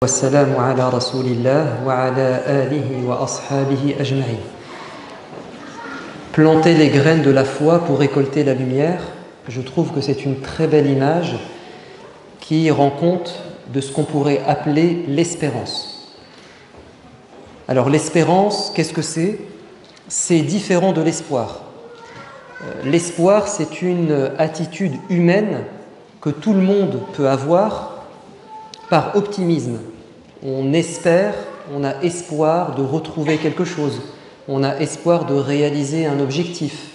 والسلام على رسول الله وعلى آله وأصحابه أجمعين. Planter les graines de la foi pour récolter la lumière, je trouve que c'est une très belle image qui rend compte de ce qu'on pourrait appeler l'espérance. Alors l'espérance, qu'est-ce que c'est ? C'est différent de l'espoir. L'espoir, c'est une attitude humaine que tout le monde peut avoir par optimisme. On espère, on a espoir de retrouver quelque chose, on a espoir de réaliser un objectif.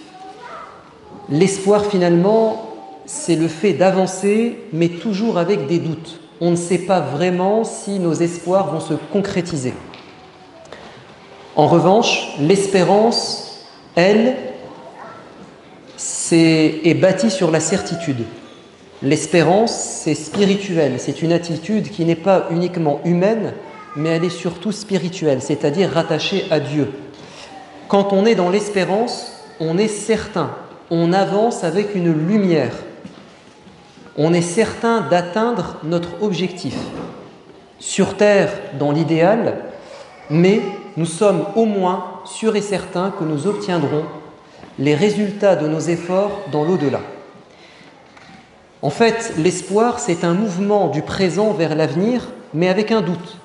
L'espoir, finalement, c'est le fait d'avancer, mais toujours avec des doutes. On ne sait pas vraiment si nos espoirs vont se concrétiser. En revanche, l'espérance, elle, est bâtie sur la certitude. L'espérance, c'est spirituel, c'est une attitude qui n'est pas uniquement humaine, mais elle est surtout spirituelle, c'est-à-dire rattachée à Dieu. Quand on est dans l'espérance, on est certain, on avance avec une lumière. On est certain d'atteindre notre objectif. Sur terre, dans l'idéal, mais nous sommes au moins sûrs et certains que nous obtiendrons les résultats de nos efforts dans l'au-delà. En fait, l'espoir, c'est un mouvement du présent vers l'avenir, mais avec un doute.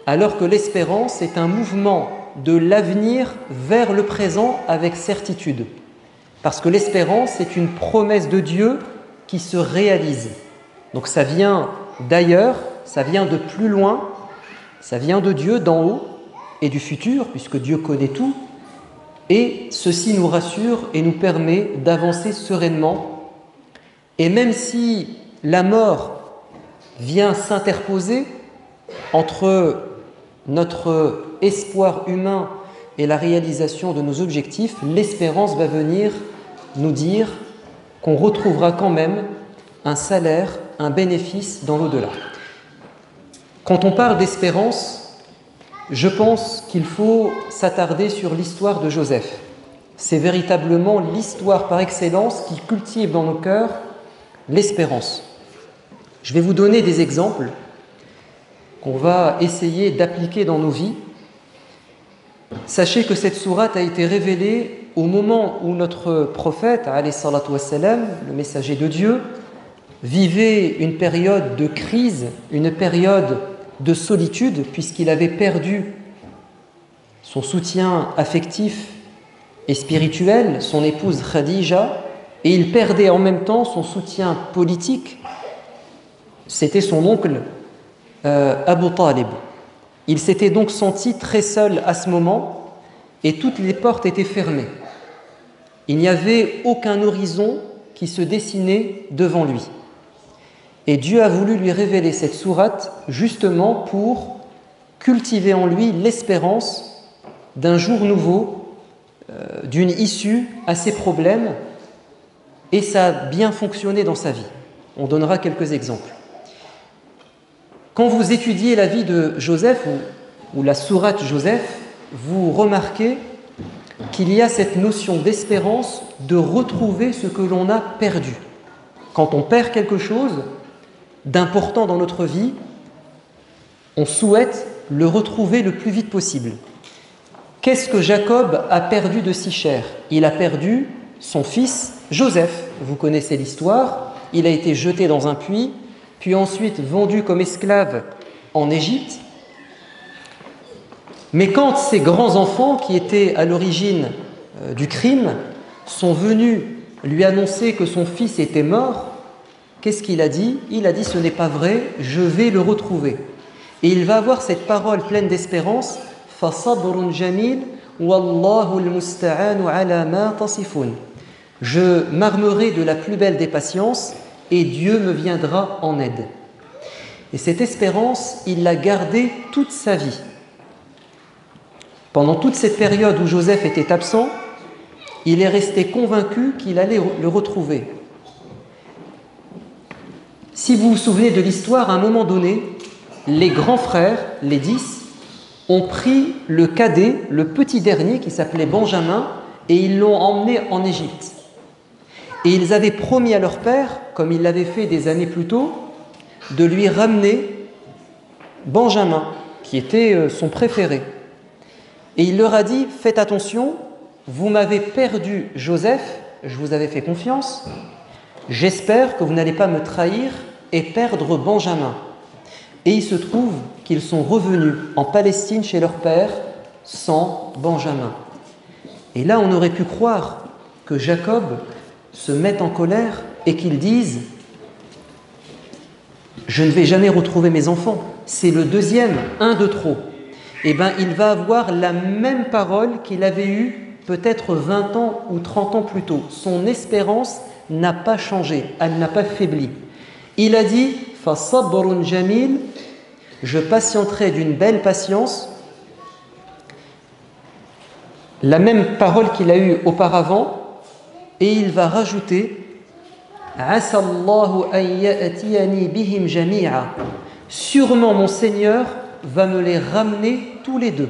Alors que l'espérance, c'est un mouvement de l'avenir vers le présent avec certitude. Parce que l'espérance, c'est une promesse de Dieu qui se réalise. Donc ça vient d'ailleurs, ça vient de plus loin, ça vient de Dieu, d'en haut, et du futur, puisque Dieu connaît tout. Et ceci nous rassure et nous permet d'avancer sereinement. Et même si la mort vient s'interposer entre notre espoir humain et la réalisation de nos objectifs, l'espérance va venir nous dire qu'on retrouvera quand même un salaire, un bénéfice dans l'au-delà. Quand on parle d'espérance, je pense qu'il faut s'attarder sur l'histoire de Joseph. C'est véritablement l'histoire par excellence qui cultive dans nos cœurs l'espérance. Je vais vous donner des exemples qu'on va essayer d'appliquer dans nos vies. Sachez que cette sourate a été révélée au moment où notre prophète, alayhi salatu wassalam, le messager de Dieu, vivait une période de crise, une période de solitude, puisqu'il avait perdu son soutien affectif et spirituel, son épouse Khadija, et il perdait en même temps son soutien politique. C'était son oncle Abu Talib. Il s'était donc senti très seul à ce moment et toutes les portes étaient fermées. Il n'y avait aucun horizon qui se dessinait devant lui. Et Dieu a voulu lui révéler cette sourate justement pour cultiver en lui l'espérance d'un jour nouveau, d'une issue à ses problèmes. Et ça a bien fonctionné dans sa vie. On donnera quelques exemples. Quand vous étudiez la vie de Joseph ou la sourate Joseph, vous remarquez qu'il y a cette notion d'espérance de retrouver ce que l'on a perdu. Quand on perd quelque chose d'important dans notre vie, on souhaite le retrouver le plus vite possible. Qu'est-ce que Jacob a perdu de si cher ? Il a perdu son fils Joseph. Vous connaissez l'histoire. Il a été jeté dans un puits, puis ensuite vendu comme esclave en Égypte. Mais quand ces grands-enfants qui étaient à l'origine du crime sont venus lui annoncer que son fils était mort, qu'est-ce qu'il a dit ? Il a dit « ce n'est pas vrai, je vais le retrouver ». Et il va avoir cette parole pleine d'espérance « فَصَبْرٌ جَمِيلٌ وَاللَّهُ الْمُسْتَعَانُ عَلَى مَا تَصِفُونَ » Je m'armerai de la plus belle des patiences et Dieu me viendra en aide. Et cette espérance, il l'a gardée toute sa vie. Pendant toute cette période où Joseph était absent, il est resté convaincu qu'il allait le retrouver. Si vous vous souvenez de l'histoire, à un moment donné, les grands frères, les 10, ont pris le cadet, le petit dernier qui s'appelait Benjamin, et ils l'ont emmené en Égypte. Et ils avaient promis à leur père, comme ils l'avaient fait des années plus tôt, de lui ramener Benjamin, qui était son préféré. Et il leur a dit, faites attention, vous m'avez perdu Joseph, je vous avais fait confiance, j'espère que vous n'allez pas me trahir et perdre Benjamin. Et il se trouve qu'ils sont revenus en Palestine chez leur père sans Benjamin. Et là, on aurait pu croire que Jacob se mette en colère et qu'il dise « Je ne vais jamais retrouver mes enfants, c'est le deuxième, un de trop ». Eh bien, il va avoir la même parole qu'il avait eue peut-être 20 ans ou 30 ans plus tôt. Son espérance n'a pas changé, elle n'a pas faibli. Il a dit « Fasabrun jamil » je patienterai d'une belle patience. La même parole qu'il a eue auparavant, et il va rajouter Asallahu an ya'tiyani bihim jami'a. Sûrement mon Seigneur va me les ramener tous les deux.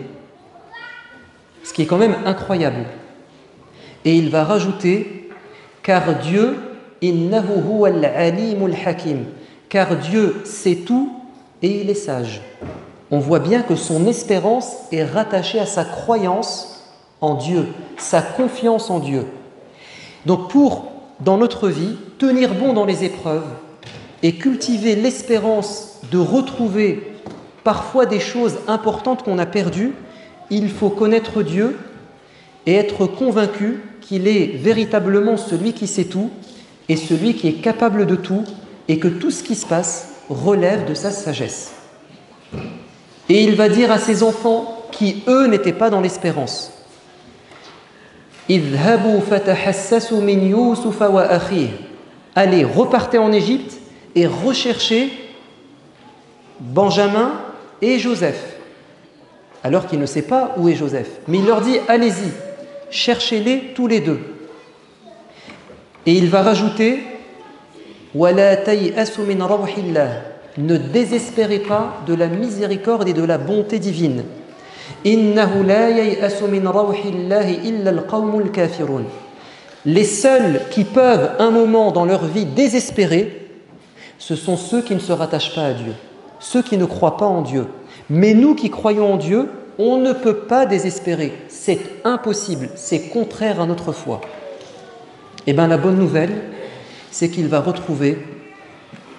Ce qui est quand même incroyable. Et il va rajouter car Dieu innahu huwal alimul hakim. Car Dieu sait tout et il est sage. On voit bien que son espérance est rattachée à sa croyance en Dieu, sa confiance en Dieu. Donc pour, dans notre vie, tenir bon dans les épreuves et cultiver l'espérance de retrouver parfois des choses importantes qu'on a perdues, il faut connaître Dieu et être convaincu qu'il est véritablement celui qui sait tout et celui qui est capable de tout et que tout ce qui se passe relève de sa sagesse. Et il va dire à ses enfants qui, eux, n'étaient pas dans l'espérance Idhabu fatahassasu min Yusufa wa akhih. Allez, repartez en Égypte et recherchez Benjamin et Joseph. Alors qu'il ne sait pas où est Joseph. Mais il leur dit, allez-y, cherchez-les tous les deux. Et il va rajouter Wala tay'asu min rawhillah. Ne désespérez pas de la miséricorde et de la bonté divine. Innahu la yay'asu min rawhillahi illa al-qawmul kafirun. Les seuls qui peuvent un moment dans leur vie désespérer, ce sont ceux qui ne se rattachent pas à Dieu, ceux qui ne croient pas en Dieu. Mais nous qui croyons en Dieu, on ne peut pas désespérer. C'est impossible, c'est contraire à notre foi. Eh bien la bonne nouvelle, c'est qu'il va retrouver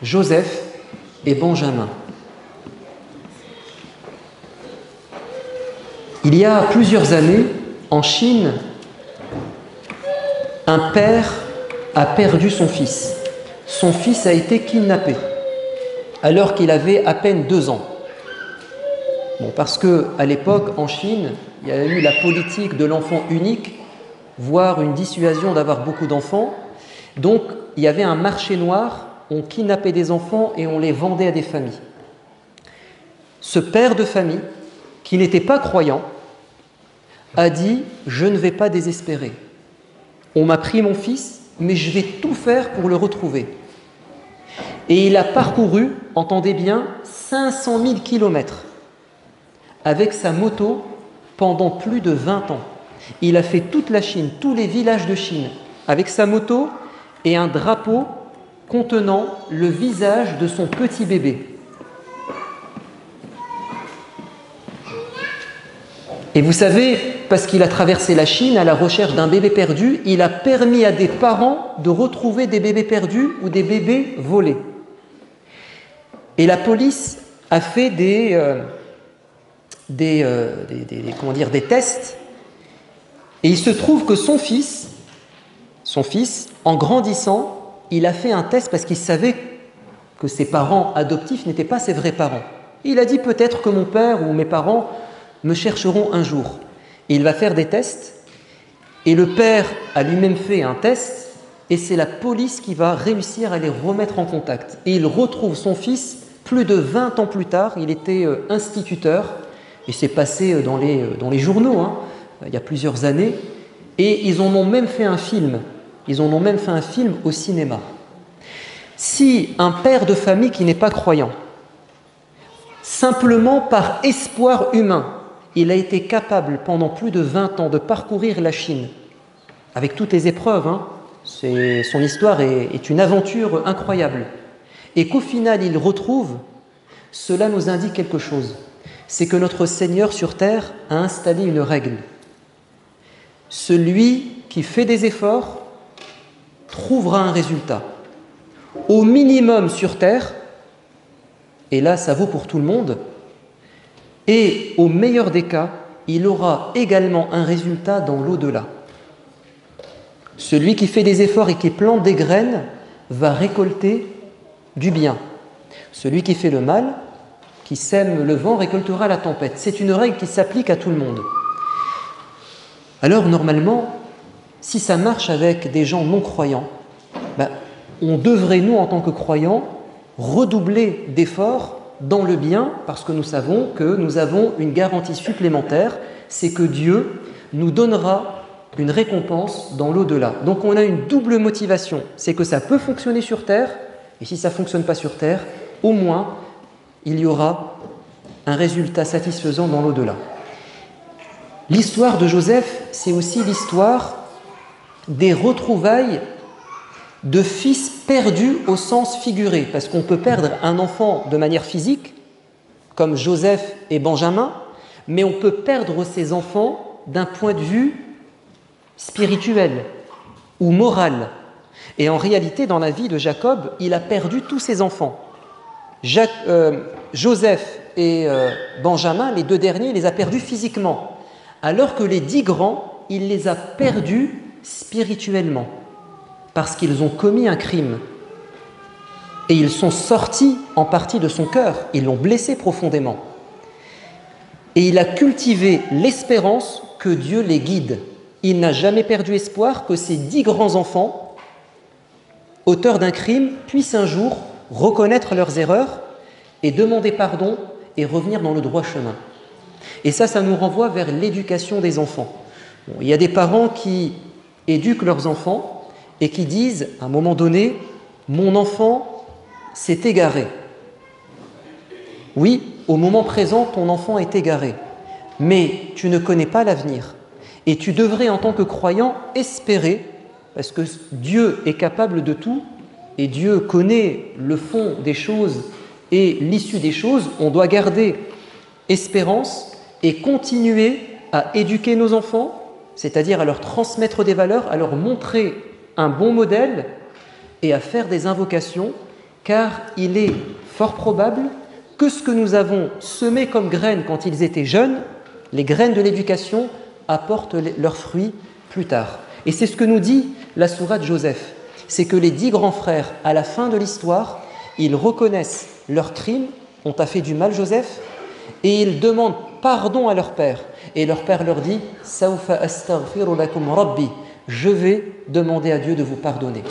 Joseph et Benjamin. Il y a plusieurs années, en Chine, un père a perdu son fils. Son fils a été kidnappé alors qu'il avait à peine 2 ans. Bon, parce qu'à l'époque, en Chine, il y a eu la politique de l'enfant unique, voire une dissuasion d'avoir beaucoup d'enfants. Donc, il y avait un marché noir, on kidnappait des enfants et on les vendait à des familles. Ce père de famille, qui n'était pas croyant, a dit « Je ne vais pas désespérer. On m'a pris mon fils, mais je vais tout faire pour le retrouver. » Et il a parcouru, entendez bien, 500 000 kilomètres avec sa moto pendant plus de 20 ans. Il a fait toute la Chine, tous les villages de Chine, avec sa moto et un drapeau contenant le visage de son petit bébé. Et vous savez, parce qu'il a traversé la Chine à la recherche d'un bébé perdu, il a permis à des parents de retrouver des bébés perdus ou des bébés volés. Et la police a fait des tests. Et il se trouve que son fils, en grandissant, il a fait un test parce qu'il savait que ses parents adoptifs n'étaient pas ses vrais parents. Il a dit peut-être que mon père ou mes parents me chercheront un jour. Et il va faire des tests. Et le père a lui-même fait un test. Et c'est la police qui va réussir à les remettre en contact. Et il retrouve son fils plus de 20 ans plus tard. Il était instituteur. Et c'est passé dans les journaux, il y a plusieurs années. Et ils en ont même fait un film. Ils en ont même fait un film au cinéma. Si un père de famille qui n'est pas croyant, simplement par espoir humain, il a été capable pendant plus de 20 ans de parcourir la Chine, avec toutes les épreuves, son histoire est une aventure incroyable, et qu'au final il retrouve Cela nous indique quelque chose. C'est que notre Seigneur sur terre a installé une règle. Celui qui fait des efforts trouvera un résultat. Au minimum sur terre, et là ça vaut pour tout le monde, et au meilleur des cas, il aura également un résultat dans l'au-delà. Celui qui fait des efforts et qui plante des graines va récolter du bien. Celui qui fait le mal, qui sème le vent, récoltera la tempête. C'est une règle qui s'applique à tout le monde. Alors normalement, si ça marche avec des gens non croyants, on devrait, nous, en tant que croyants, redoubler d'efforts dans le bien, parce que nous savons que nous avons une garantie supplémentaire, c'est que Dieu nous donnera une récompense dans l'au-delà. Donc on a une double motivation, c'est que ça peut fonctionner sur terre, et si ça ne fonctionne pas sur terre, au moins il y aura un résultat satisfaisant dans l'au-delà. L'histoire de Joseph, c'est aussi l'histoire des retrouvailles de fils perdus au sens figuré, parce qu'on peut perdre un enfant de manière physique, comme Joseph et Benjamin, mais on peut perdre ses enfants d'un point de vue spirituel ou moral. Et en réalité, dans la vie de Jacob, il a perdu tous ses enfants. Joseph et Benjamin, les deux derniers, il les a perdus physiquement, alors que les 10 grands, il les a perdus spirituellement, parce qu'ils ont commis un crime. Et ils sont sortis en partie de son cœur, ils l'ont blessé profondément. Et il a cultivé l'espérance que Dieu les guide. Il n'a jamais perdu espoir que ces 10 grands-enfants, auteurs d'un crime, puissent un jour reconnaître leurs erreurs et demander pardon et revenir dans le droit chemin. Et ça nous renvoie vers l'éducation des enfants. Il y a des parents qui éduquent leurs enfants et qui disent, à un moment donné, « Mon enfant s'est égaré. » Oui, au moment présent, ton enfant est égaré, mais tu ne connais pas l'avenir. Et tu devrais, en tant que croyant, espérer, parce que Dieu est capable de tout, et Dieu connaît le fond des choses et l'issue des choses, on doit garder espérance et continuer à éduquer nos enfants, c'est-à-dire à leur transmettre des valeurs, à leur montrer un bon modèle et à faire des invocations, car il est fort probable que ce que nous avons semé comme graines quand ils étaient jeunes, les graines de l'éducation, apportent leurs fruits plus tard. Et c'est ce que nous dit la sourate Joseph, c'est que les 10 grands frères, à la fin de l'histoire, ils reconnaissent leurs crimes, on t'a fait du mal Joseph, et ils demandent pardon à leur père. Et leur père leur dit « Sawfa astaghfiru lakum rabbi » je vais demander à Dieu de vous pardonner.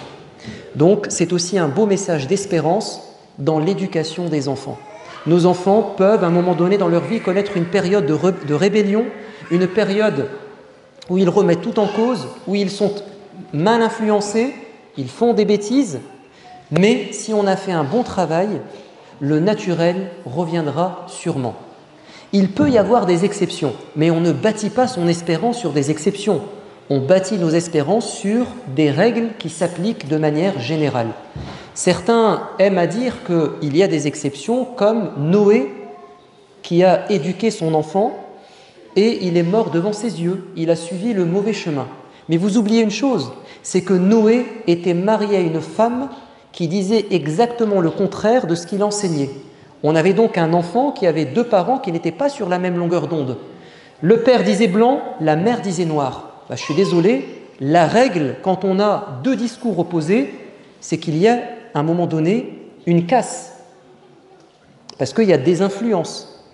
Donc c'est aussi un beau message d'espérance dans l'éducation des enfants. Nos enfants peuvent à un moment donné dans leur vie connaître une période de rébellion, une période où ils remettent tout en cause, où ils sont mal influencés, ils font des bêtises, mais si on a fait un bon travail, le naturel reviendra sûrement. Il peut y avoir des exceptions, mais on ne bâtit pas son espérance sur des exceptions. On bâtit nos espérances sur des règles qui s'appliquent de manière générale. Certains aiment à dire qu'il y a des exceptions, comme Noé, qui a éduqué son enfant et il est mort devant ses yeux. Il a suivi le mauvais chemin. Mais vous oubliez une chose, c'est que Noé était marié à une femme qui disait exactement le contraire de ce qu'il enseignait. On avait donc un enfant qui avait 2 parents qui n'étaient pas sur la même longueur d'onde. Le père disait blanc, la mère disait noir. Je suis désolé, la règle, quand on a 2 discours opposés, c'est qu'il y a, à un moment donné, une casse. Parce qu'il y a des influences.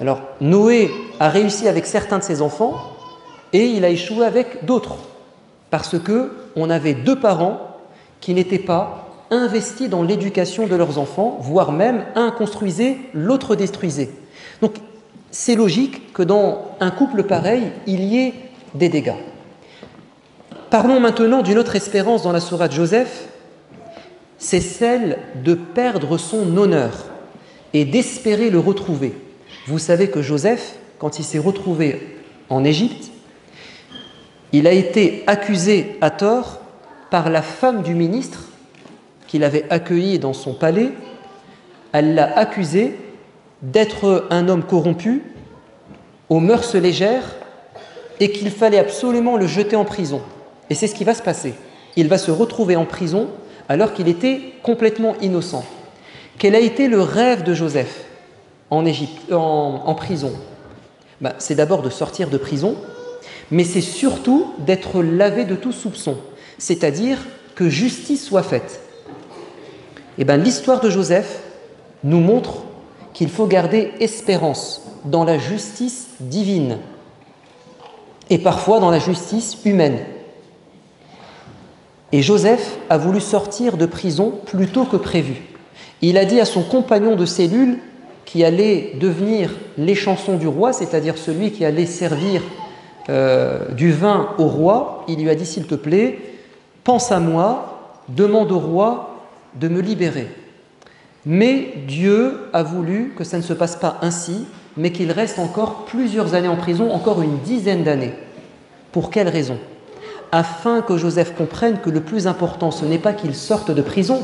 Alors, Noé a réussi avec certains de ses enfants et il a échoué avec d'autres. Parce qu'on avait 2 parents qui n'étaient pas investis dans l'éducation de leurs enfants, voire même un construisait, l'autre détruisait. Donc, c'est logique que dans un couple pareil, il y ait des dégâts. Parlons maintenant d'une autre espérance dans la sourate Joseph, c'est celle de perdre son honneur et d'espérer le retrouver. Vous savez que Joseph, quand il s'est retrouvé en Égypte, il a été accusé à tort par la femme du ministre qu'il avait accueilli dans son palais. Elle l'a accusé d'être un homme corrompu, aux mœurs légères, et qu'il fallait absolument le jeter en prison. Et c'est ce qui va se passer. Il va se retrouver en prison alors qu'il était complètement innocent. Quel a été le rêve de Joseph en Égypte, en prison? C'est d'abord de sortir de prison, mais c'est surtout d'être lavé de tout soupçon, c'est-à-dire que justice soit faite. L'histoire de Joseph nous montre qu'il faut garder espérance dans la justice divine et parfois dans la justice humaine. Et Joseph a voulu sortir de prison plus tôt que prévu. Il a dit à son compagnon de cellule, qui allait devenir l'échanson du roi, c'est-à-dire celui qui allait servir du vin au roi, il lui a dit, s'il te plaît, pense à moi, demande au roi de me libérer. Mais Dieu a voulu que ça ne se passe pas ainsi, mais qu'il reste encore plusieurs années en prison, encore une dizaine d'années. Pour quelle raison? Afin que Joseph comprenne que le plus important, ce n'est pas qu'il sorte de prison,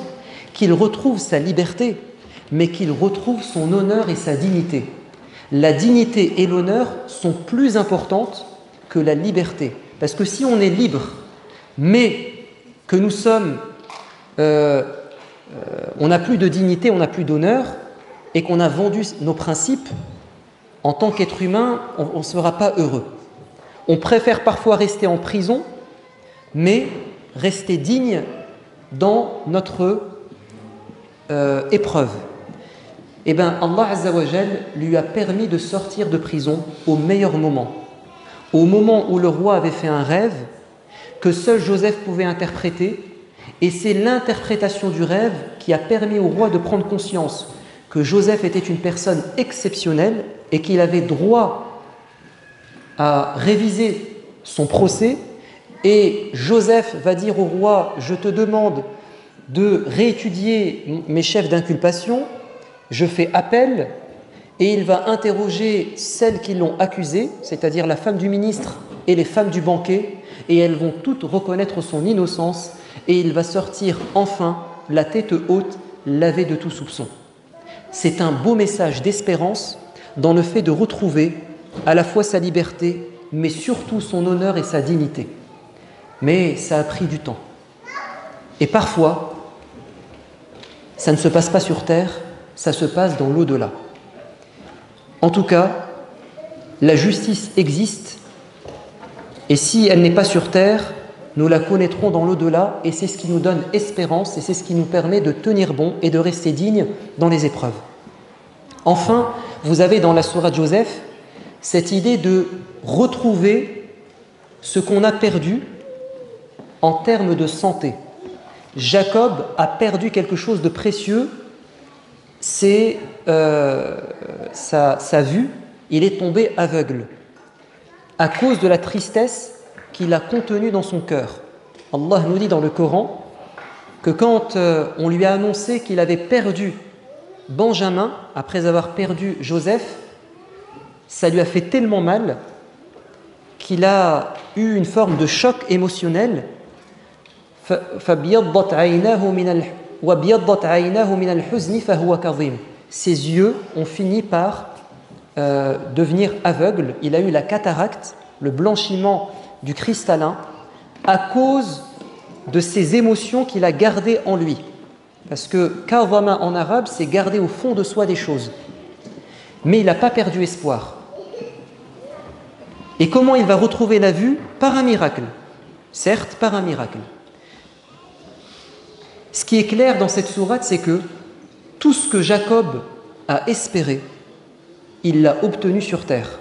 qu'il retrouve sa liberté, mais qu'il retrouve son honneur et sa dignité. La dignité et l'honneur sont plus importantes que la liberté. Parce que si on est libre, mais que nous sommes... on n'a plus de dignité, on n'a plus d'honneur, et qu'on a vendu nos principes, en tant qu'être humain, on ne sera pas heureux. On préfère parfois rester en prison, mais rester digne dans notre épreuve. Allah Azza wa Jal lui a permis de sortir de prison au meilleur moment. Au moment où le roi avait fait un rêve que seul Joseph pouvait interpréter, et c'est l'interprétation du rêve qui a permis au roi de prendre conscience que Joseph était une personne exceptionnelle et qu'il avait droit à réviser son procès. Et Joseph va dire au roi, je te demande de réétudier mes chefs d'inculpation, je fais appel, et il va interroger celles qui l'ont accusé, c'est-à-dire la femme du ministre et les femmes du banquet, et elles vont toutes reconnaître son innocence, et il va sortir enfin la tête haute, lavé de tout soupçon. C'est un beau message d'espérance dans le fait de retrouver à la fois sa liberté, mais surtout son honneur et sa dignité. Mais ça a pris du temps. Et parfois, ça ne se passe pas sur terre, ça se passe dans l'au-delà. En tout cas, la justice existe, et si elle n'est pas sur terre, nous la connaîtrons dans l'au-delà, et c'est ce qui nous donne espérance, et c'est ce qui nous permet de tenir bon et de rester digne dans les épreuves. Enfin, vous avez dans la sourate Joseph cette idée de retrouver ce qu'on a perdu en termes de santé. Jacob a perdu quelque chose de précieux, c'est sa vue. Il est tombé aveugle à cause de la tristesse qu'il a contenue dans son cœur. Allah nous dit dans le Coran que quand on lui a annoncé qu'il avait perdu Benjamin, après avoir perdu Joseph, ça lui a fait tellement mal qu'il a eu une forme de choc émotionnel. Ses yeux ont fini par devenir aveugles. Il a eu la cataracte, le blanchiment du cristallin, à cause de ces émotions qu'il a gardées en lui. Parce que kazama en arabe, c'est garder au fond de soi des choses. Mais il n'a pas perdu espoir. Et comment il va retrouver la vue? Par un miracle. Certes, par un miracle. Ce qui est clair dans cette sourate, c'est que tout ce que Jacob a espéré, il l'a obtenu sur terre.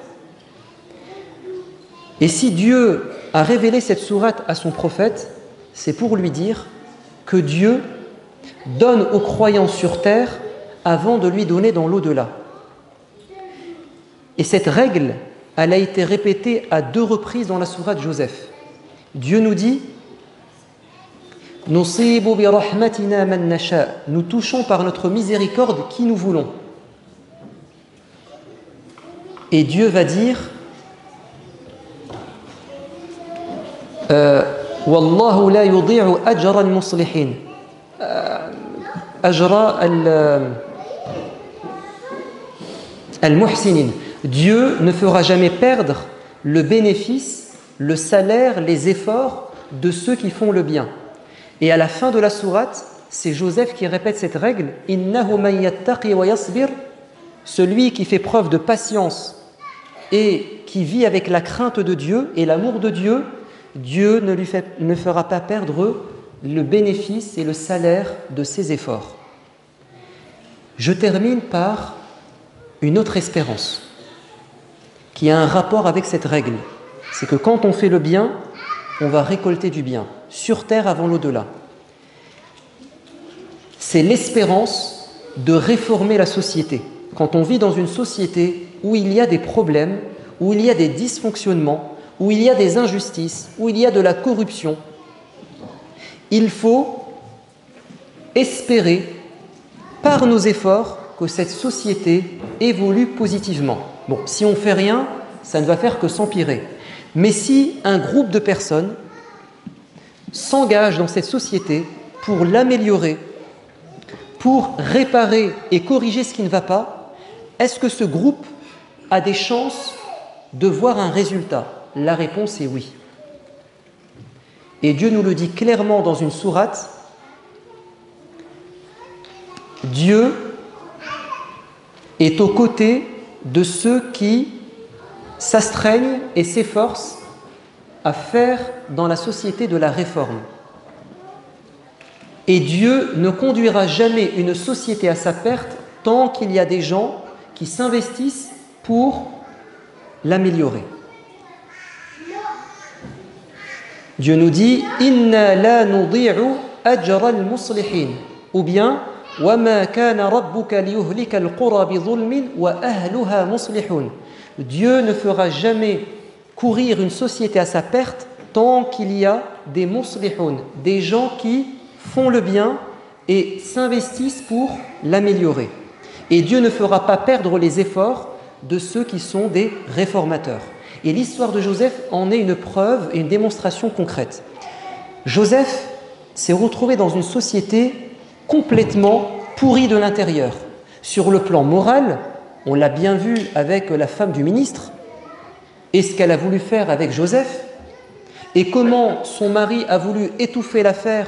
Et si Dieu a révélé cette sourate à son prophète, c'est pour lui dire que Dieu donne aux croyants sur terre avant de lui donner dans l'au-delà. Et cette règle, elle a été répétée à 2 reprises dans la sourate Joseph. Dieu nous dit « Nusibu bi rahmatina man nasha » Nous touchons par notre miséricorde qui nous voulons. Et Dieu va dire « Wallahu la yudi'u ajra al-muslihin » ajra Al-Muhsinin. Dieu ne fera jamais perdre le bénéfice, le salaire, les efforts de ceux qui font le bien. Et à la fin de la sourate, c'est Joseph qui répète cette règle. Innahu man yattaqi wa yasbir. Celui qui fait preuve de patience et qui vit avec la crainte de Dieu et l'amour de Dieu, Dieu ne fera pas perdre le bénéfice et le salaire de ses efforts. Je termine par une autre espérance qui a un rapport avec cette règle. C'est que quand on fait le bien, on va récolter du bien, sur terre avant l'au-delà. C'est l'espérance de réformer la société. Quand on vit dans une société où il y a des problèmes, où il y a des dysfonctionnements, où il y a des injustices, où il y a de la corruption, il faut espérer, par nos efforts, que cette société évolue positivement. Bon, si on ne fait rien, ça ne va faire que s'empirer. Mais si un groupe de personnes s'engage dans cette société pour l'améliorer, pour réparer et corriger ce qui ne va pas, est-ce que ce groupe a des chances de voir un résultat? La réponse est oui. Et Dieu nous le dit clairement dans une sourate. Dieu est aux côtés de ceux qui s'astreignent et s'efforcent à faire dans la société de la réforme. Et Dieu ne conduira jamais une société à sa perte tant qu'il y a des gens qui s'investissent pour l'améliorer. Dieu nous dit « Inna la nudi'u ajra al-muslihin » ou bien « Wa ma kana rabbuka liyuhlika al-qura bi dhulmin wa ahluha muslihun » Dieu ne fera jamais courir une société à sa perte tant qu'il y a des muslihun, des gens qui font le bien et s'investissent pour l'améliorer. Et Dieu ne fera pas perdre les efforts de ceux qui sont des réformateurs. Et l'histoire de Joseph en est une preuve et une démonstration concrète. Joseph s'est retrouvé dans une société complètement pourrie de l'intérieur. Sur le plan moral, on l'a bien vu avec la femme du ministre, et ce qu'elle a voulu faire avec Joseph, et comment son mari a voulu étouffer l'affaire,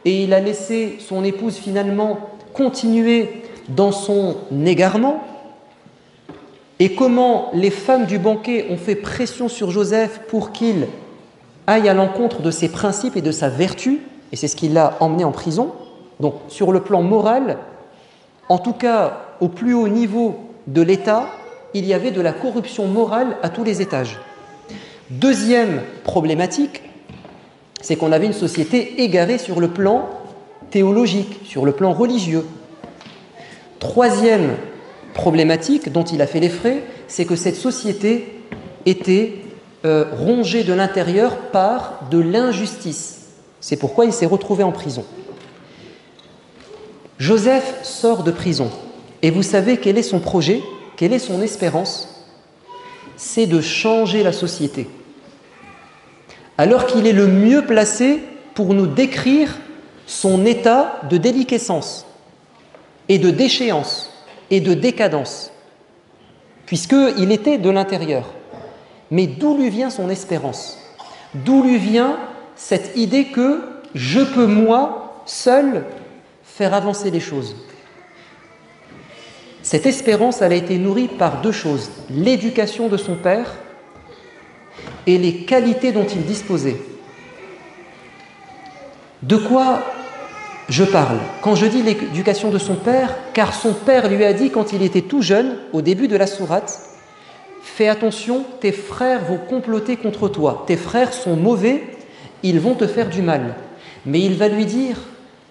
et il a laissé son épouse finalement continuer dans son égarement, et comment les femmes du banquet ont fait pression sur Joseph pour qu'il aille à l'encontre de ses principes et de sa vertu, et c'est ce qui l'a emmené en prison. Donc sur le plan moral, en tout cas au plus haut niveau de l'État, il y avait de la corruption morale à tous les étages. Deuxième problématique, c'est qu'on avait une société égarée sur le plan théologique, sur le plan religieux. Troisième problématique dont il a fait les frais, c'est que cette société était rongée de l'intérieur par de l'injustice. C'est pourquoi il s'est retrouvé en prison. Joseph sort de prison. Et vous savez quel est son projet, quelle est son espérance? C'est de changer la société. Alors qu'il est le mieux placé pour nous décrire son état de déliquescence et de déchéance et de décadence, puisqu'il était de l'intérieur. Mais d'où lui vient son espérance? D'où lui vient cette idée que je peux, moi, seul, faire avancer les choses? Cette espérance, elle a été nourrie par deux choses: l'éducation de son père et les qualités dont il disposait. De quoi je parle quand je dis l'éducation de son père? Car son père lui a dit quand il était tout jeune, au début de la sourate, « Fais attention, tes frères vont comploter contre toi. Tes frères sont mauvais, ils vont te faire du mal. » Mais il va lui dire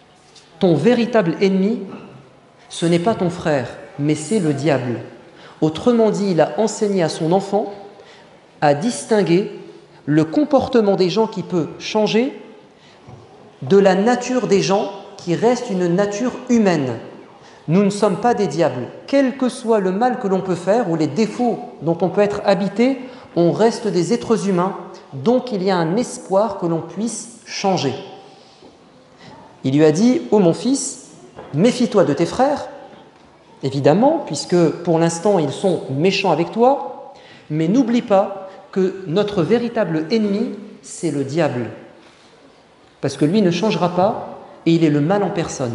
« Ton véritable ennemi, ce n'est pas ton frère, mais c'est le diable. » Autrement dit, il a enseigné à son enfant à distinguer le comportement des gens qui peut changer de la nature des gens qui reste une nature humaine. Nous ne sommes pas des diables. Quel que soit le mal que l'on peut faire ou les défauts dont on peut être habité, on reste des êtres humains, donc il y a un espoir que l'on puisse changer. Il lui a dit « Oh mon fils, méfie-toi de tes frères ». évidemment, puisque pour l'instant ils sont méchants avec toi, mais n'oublie pas que notre véritable ennemi, c'est le diable. Parce que lui ne changera pas et il est le mal en personne.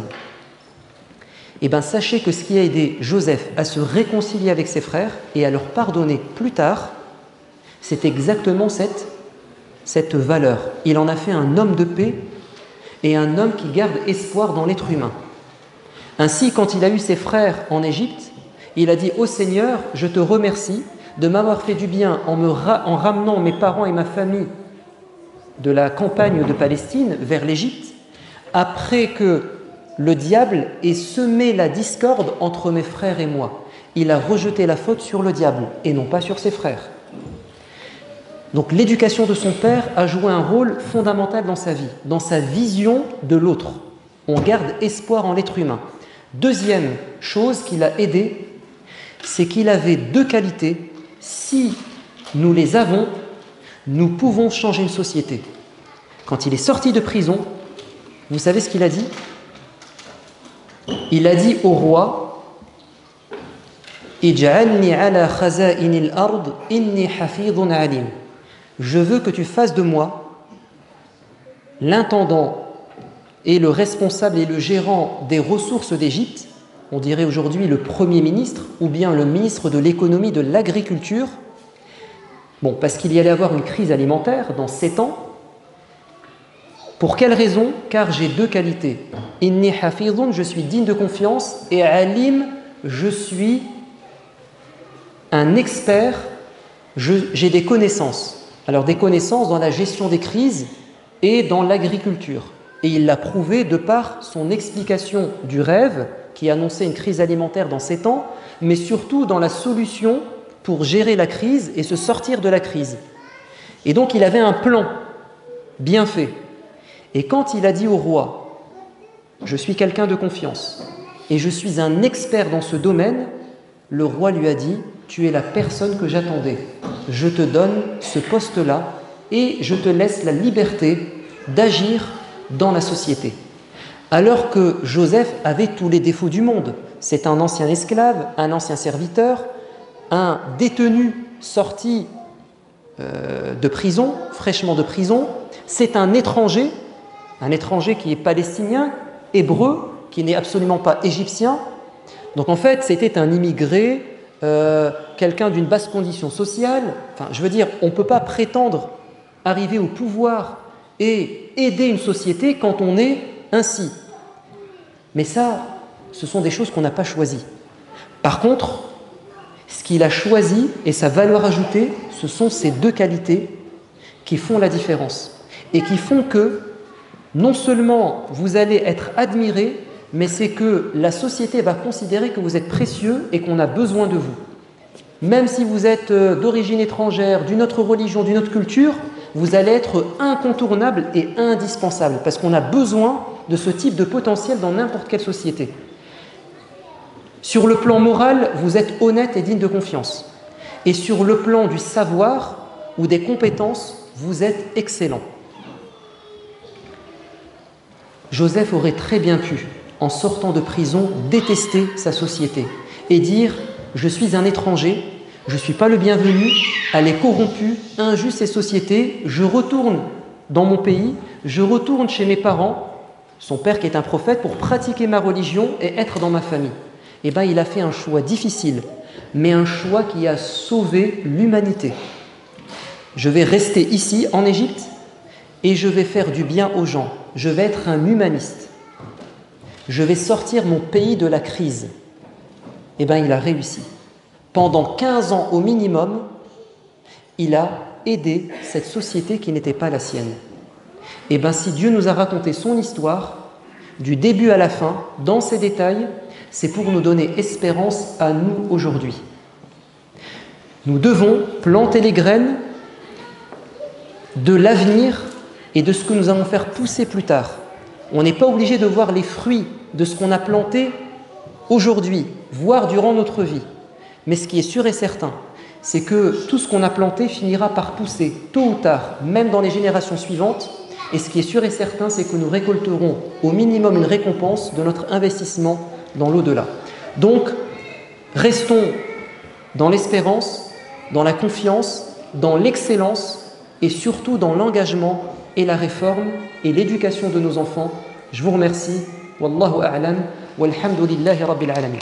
Eh bien, sachez que ce qui a aidé Joseph à se réconcilier avec ses frères et à leur pardonner plus tard, c'est exactement cette valeur. Il en a fait un homme de paix et un homme qui garde espoir dans l'être humain. Ainsi, quand il a eu ses frères en Égypte, il a dit « Ô Seigneur, je te remercie de m'avoir fait du bien en ramenant mes parents et ma famille de la campagne de Palestine vers l'Égypte, après que le diable ait semé la discorde entre mes frères et moi. Il a rejeté la faute sur le diable et non pas sur ses frères. » Donc l'éducation de son père a joué un rôle fondamental dans sa vie, dans sa vision de l'autre. On garde espoir en l'être humain. Deuxième chose qui l'a aidé, c'est qu'il avait deux qualités. Si nous les avons, nous pouvons changer une société. Quand il est sorti de prison, vous savez ce qu'il a dit ? Il a dit au roi « Ij'alni ala khaza'inil ard, inni hafidhun alim » Je veux que tu fasses de moi l'intendant et le responsable et le gérant des ressources d'Égypte, on dirait aujourd'hui le Premier ministre ou bien le ministre de l'économie, de l'agriculture. Bon, parce qu'il y allait avoir une crise alimentaire dans 7 ans. Pour quelle raison ? Car j'ai deux qualités. Inni hafidhun, je suis digne de confiance, et alim, je suis un expert, j'ai des connaissances. Alors des connaissances dans la gestion des crises et dans l'agriculture. Et il l'a prouvé de par son explication du rêve qui annonçait une crise alimentaire dans 7 ans, mais surtout dans la solution pour gérer la crise et se sortir de la crise. Et donc il avait un plan bien fait. Et quand il a dit au roi « Je suis quelqu'un de confiance et je suis un expert dans ce domaine », le roi lui a dit « Tu es la personne que j'attendais. Je te donne ce poste-là et je te laisse la liberté d'agir dans la société. » Alors que Joseph avait tous les défauts du monde. C'est un ancien esclave, un ancien serviteur, un détenu sorti de prison, fraîchement de prison. C'est un étranger qui est palestinien, hébreu, qui n'est absolument pas égyptien. Donc en fait, c'était un immigré, quelqu'un d'une basse condition sociale. Enfin, je veux dire, on ne peut pas prétendre arriver au pouvoir et aider une société quand on est ainsi. Mais ça, ce sont des choses qu'on n'a pas choisies. Par contre, ce qu'il a choisi et sa valeur ajoutée, ce sont ces deux qualités qui font la différence et qui font que non seulement vous allez être admiré, mais c'est que la société va considérer que vous êtes précieux et qu'on a besoin de vous. Même si vous êtes d'origine étrangère, d'une autre religion, d'une autre culture, vous allez être incontournable et indispensable parce qu'on a besoin de ce type de potentiel dans n'importe quelle société. Sur le plan moral, vous êtes honnête et digne de confiance. Et sur le plan du savoir ou des compétences, vous êtes excellent. Joseph aurait très bien pu, en sortant de prison, détester sa société et dire « Je suis un étranger, je ne suis pas le bienvenu, elle est corrompue, injuste cette société, je retourne dans mon pays, je retourne chez mes parents, son père qui est un prophète, pour pratiquer ma religion et être dans ma famille. » Eh bien, il a fait un choix difficile, mais un choix qui a sauvé l'humanité. Je vais rester ici, en Égypte, et je vais faire du bien aux gens. Je vais être un humaniste. Je vais sortir mon pays de la crise. Eh bien, il a réussi. Pendant 15 ans au minimum, il a aidé cette société qui n'était pas la sienne. Eh bien, si Dieu nous a raconté son histoire, du début à la fin, dans ses détails, c'est pour nous donner espérance à nous aujourd'hui. Nous devons planter les graines de l'avenir et de ce que nous allons faire pousser plus tard. On n'est pas obligé de voir les fruits de ce qu'on a planté aujourd'hui, voire durant notre vie. Mais ce qui est sûr et certain, c'est que tout ce qu'on a planté finira par pousser, tôt ou tard, même dans les générations suivantes. Et ce qui est sûr et certain, c'est que nous récolterons au minimum une récompense de notre investissement dans l'au-delà. Donc, Restons dans l'espérance, dans la confiance, dans l'excellence et surtout dans l'engagement et la réforme et l'éducation de nos enfants. Je vous remercie. Wallahu a'lam. Walhamdulillahi rabbil alamin.